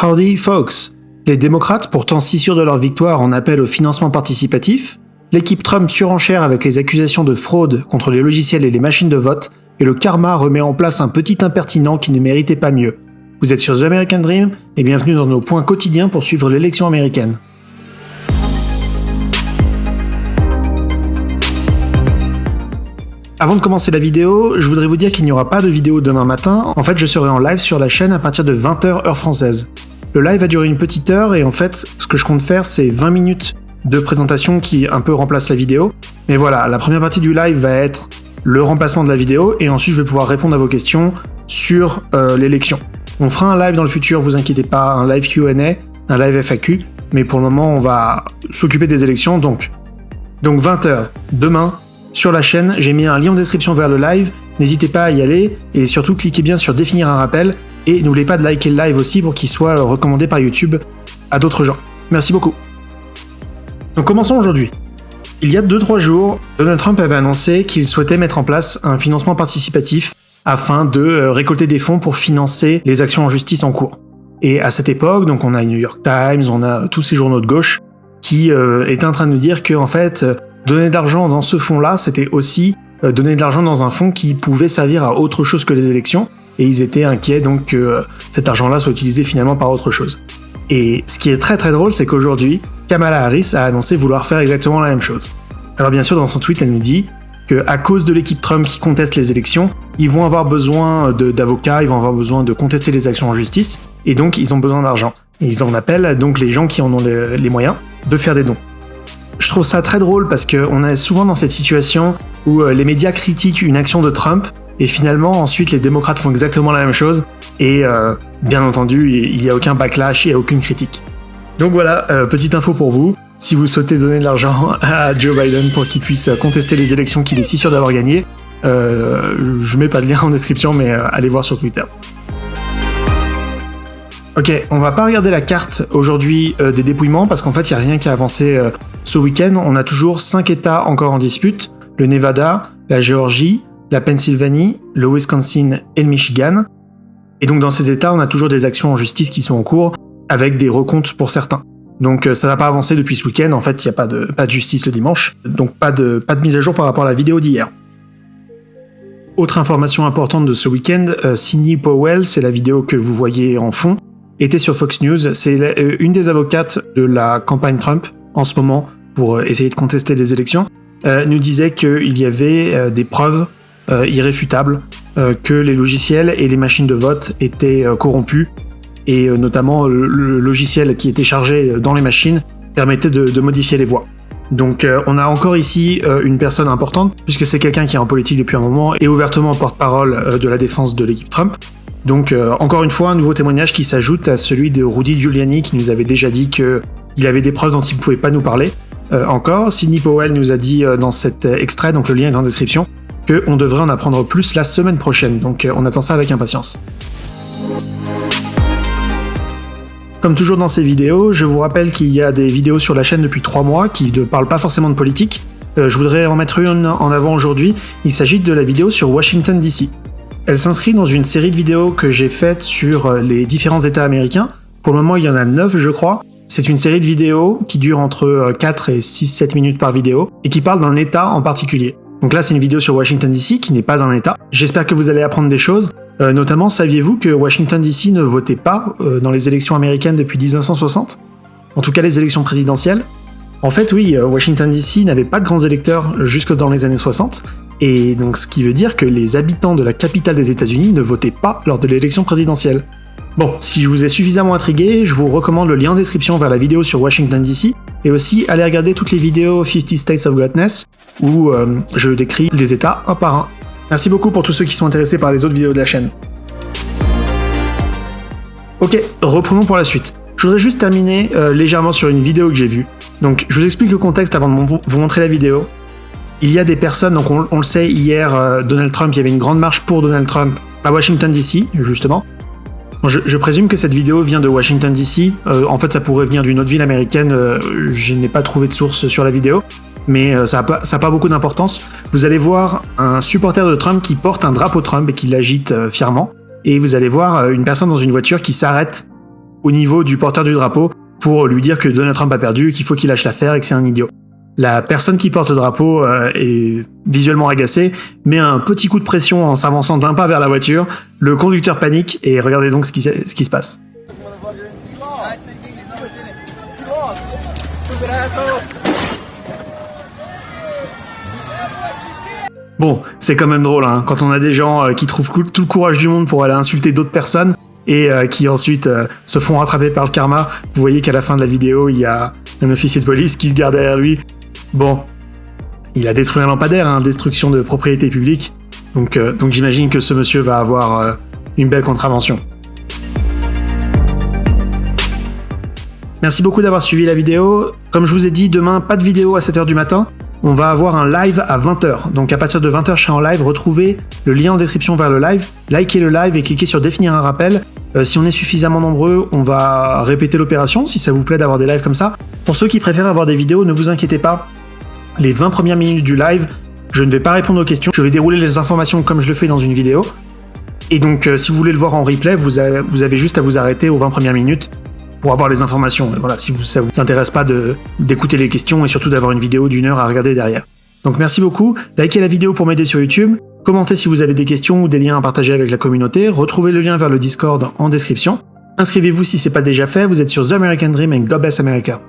Howdy folks! Les démocrates, pourtant si sûrs de leur victoire, en appellent au financement participatif, l'équipe Trump surenchère avec les accusations de fraude contre les logiciels et les machines de vote, et le karma remet en place un petit impertinent qui ne méritait pas mieux. Vous êtes sur The American Dream, et bienvenue dans nos points quotidiens pour suivre l'élection américaine. Avant de commencer la vidéo, je voudrais vous dire qu'il n'y aura pas de vidéo demain matin. En fait, je serai en live sur la chaîne à partir de 20h heure française. Le live va durer une petite heure et en fait, ce que je compte faire, c'est 20 minutes de présentation qui un peu remplace la vidéo. Mais voilà, la première partie du live va être le remplacement de la vidéo et ensuite je vais pouvoir répondre à vos questions sur l'élection. On fera un live dans le futur, vous inquiétez pas, un live Q&A, un live FAQ, mais pour le moment, on va s'occuper des élections. Donc 20h demain. Sur la chaîne, j'ai mis un lien en description vers le live, n'hésitez pas à y aller, et surtout cliquez bien sur définir un rappel, et n'oubliez pas de liker le live aussi pour qu'il soit recommandé par YouTube à d'autres gens. Merci beaucoup. Donc commençons aujourd'hui. Il y a 2-3 jours, Donald Trump avait annoncé qu'il souhaitait mettre en place un financement participatif afin de récolter des fonds pour financer les actions en justice en cours. Et à cette époque, donc on a New York Times, on a tous ces journaux de gauche qui étaient en train de nous dire que en fait, donner de l'argent dans ce fonds-là, c'était aussi donner de l'argent dans un fonds qui pouvait servir à autre chose que les élections, et ils étaient inquiets donc que cet argent-là soit utilisé finalement par autre chose. Et ce qui est très très drôle, c'est qu'aujourd'hui, Kamala Harris a annoncé vouloir faire exactement la même chose. Alors bien sûr, dans son tweet, elle nous dit qu'à cause de l'équipe Trump qui conteste les élections, ils vont avoir besoin d'avocats, ils vont avoir besoin de contester les actions en justice, et donc ils ont besoin d'argent. Et ils en appellent donc les gens qui en ont les moyens de faire des dons. Je trouve ça très drôle parce qu'on est souvent dans cette situation où les médias critiquent une action de Trump et finalement ensuite les démocrates font exactement la même chose et bien entendu il n'y a aucun backlash, il n'y a aucune critique. Donc voilà, petite info pour vous, si vous souhaitez donner de l'argent à Joe Biden pour qu'il puisse contester les élections qu'il est si sûr d'avoir gagnées, je mets pas de lien en description mais allez voir sur Twitter. Ok, on va pas regarder la carte aujourd'hui des dépouillements parce qu'en fait il n'y a rien qui a avancé ce week-end. On a toujours 5 États encore en dispute, le Nevada, la Géorgie, la Pennsylvanie, le Wisconsin et le Michigan. Et donc dans ces États, on a toujours des actions en justice qui sont en cours avec des recomptes pour certains. Donc ça n'a pas avancé depuis ce week-end, en fait il n'y a pas de justice le dimanche, donc pas de mise à jour par rapport à la vidéo d'hier. Autre information importante de ce week-end, Sidney Powell, c'est la vidéo que vous voyez en fond, était sur Fox News, c'est une des avocates de la campagne Trump en ce moment pour essayer de contester les élections, nous disait qu'il y avait des preuves irréfutables que les logiciels et les machines de vote étaient corrompus et notamment le logiciel qui était chargé dans les machines permettait de modifier les voix. Donc on a encore ici une personne importante puisque c'est quelqu'un qui est en politique depuis un moment et ouvertement porte-parole de la défense de l'équipe Trump. Donc encore une fois, un nouveau témoignage qui s'ajoute à celui de Rudy Giuliani qui nous avait déjà dit qu'il avait des preuves dont il ne pouvait pas nous parler. Encore, Sidney Powell nous a dit dans cet extrait, donc le lien est en description, qu'on devrait en apprendre plus la semaine prochaine. Donc on attend ça avec impatience. Comme toujours dans ces vidéos, je vous rappelle qu'il y a des vidéos sur la chaîne depuis 3 mois qui ne parlent pas forcément de politique. Je voudrais en mettre une en avant aujourd'hui. Il s'agit de la vidéo sur Washington DC. Elle s'inscrit dans une série de vidéos que j'ai faites sur les différents États américains. Pour le moment, il y en a 9, je crois. C'est une série de vidéos qui dure entre 4 et 6-7 minutes par vidéo et qui parle d'un État en particulier. Donc là, c'est une vidéo sur Washington DC qui n'est pas un État. J'espère que vous allez apprendre des choses. Notamment, saviez-vous que Washington DC ne votait pas dans les élections américaines depuis 1960 ? En tout cas, les élections présidentielles. En fait, oui, Washington DC n'avait pas de grands électeurs jusque dans les années 60. Et donc, ce qui veut dire que les habitants de la capitale des États-Unis ne votaient pas lors de l'élection présidentielle. Bon, si je vous ai suffisamment intrigué, je vous recommande le lien en description vers la vidéo sur Washington DC, et aussi allez regarder toutes les vidéos 50 States of Greatness, où je décris les États un par un. Merci beaucoup pour tous ceux qui sont intéressés par les autres vidéos de la chaîne. Ok, reprenons pour la suite. Je voudrais juste terminer légèrement sur une vidéo que j'ai vue. Donc, je vous explique le contexte avant de vous montrer la vidéo. Il y a des personnes, donc on le sait, hier, Donald Trump, il y avait une grande marche pour Donald Trump à Washington DC, justement. Je présume que cette vidéo vient de Washington DC. En fait, ça pourrait venir d'une autre ville américaine. Je n'ai pas trouvé de source sur la vidéo, mais ça a pas beaucoup d'importance. Vous allez voir un supporter de Trump qui porte un drapeau Trump et qui l'agite fièrement. Et vous allez voir une personne dans une voiture qui s'arrête au niveau du porteur du drapeau pour lui dire que Donald Trump a perdu, qu'il faut qu'il lâche l'affaire et que c'est un idiot. La personne qui porte le drapeau est visuellement agacée, met un petit coup de pression en s'avançant d'un pas vers la voiture. Le conducteur panique et regardez donc ce qui se passe. Bon, c'est quand même drôle, hein, quand on a des gens qui trouvent tout le courage du monde pour aller insulter d'autres personnes et qui ensuite se font rattraper par le karma. Vous voyez qu'à la fin de la vidéo, il y a un officier de police qui se garde derrière lui. Bon, il a détruit un lampadaire, hein, destruction de propriété publique. Donc j'imagine que ce monsieur va avoir une belle contravention. Merci beaucoup d'avoir suivi la vidéo. Comme je vous ai dit, demain, pas de vidéo à 7h du matin. On va avoir un live à 20h. Donc à partir de 20h, je serai en live. Retrouvez le lien en description vers le live. Likez le live et cliquez sur définir un rappel. Si on est suffisamment nombreux, on va répéter l'opération, si ça vous plaît d'avoir des lives comme ça. Pour ceux qui préfèrent avoir des vidéos, ne vous inquiétez pas. Les 20 premières minutes du live, je ne vais pas répondre aux questions. Je vais dérouler les informations comme je le fais dans une vidéo. Et donc, si vous voulez le voir en replay, vous avez juste à vous arrêter aux 20 premières minutes pour avoir les informations. Et voilà, si ça vous intéresse pas d'écouter les questions et surtout d'avoir une vidéo d'1 heure à regarder derrière. Donc merci beaucoup, likez la vidéo pour m'aider sur YouTube, commentez si vous avez des questions ou des liens à partager avec la communauté, retrouvez le lien vers le Discord en description. Inscrivez-vous si c'est pas déjà fait, vous êtes sur The American Dream and God Bless America.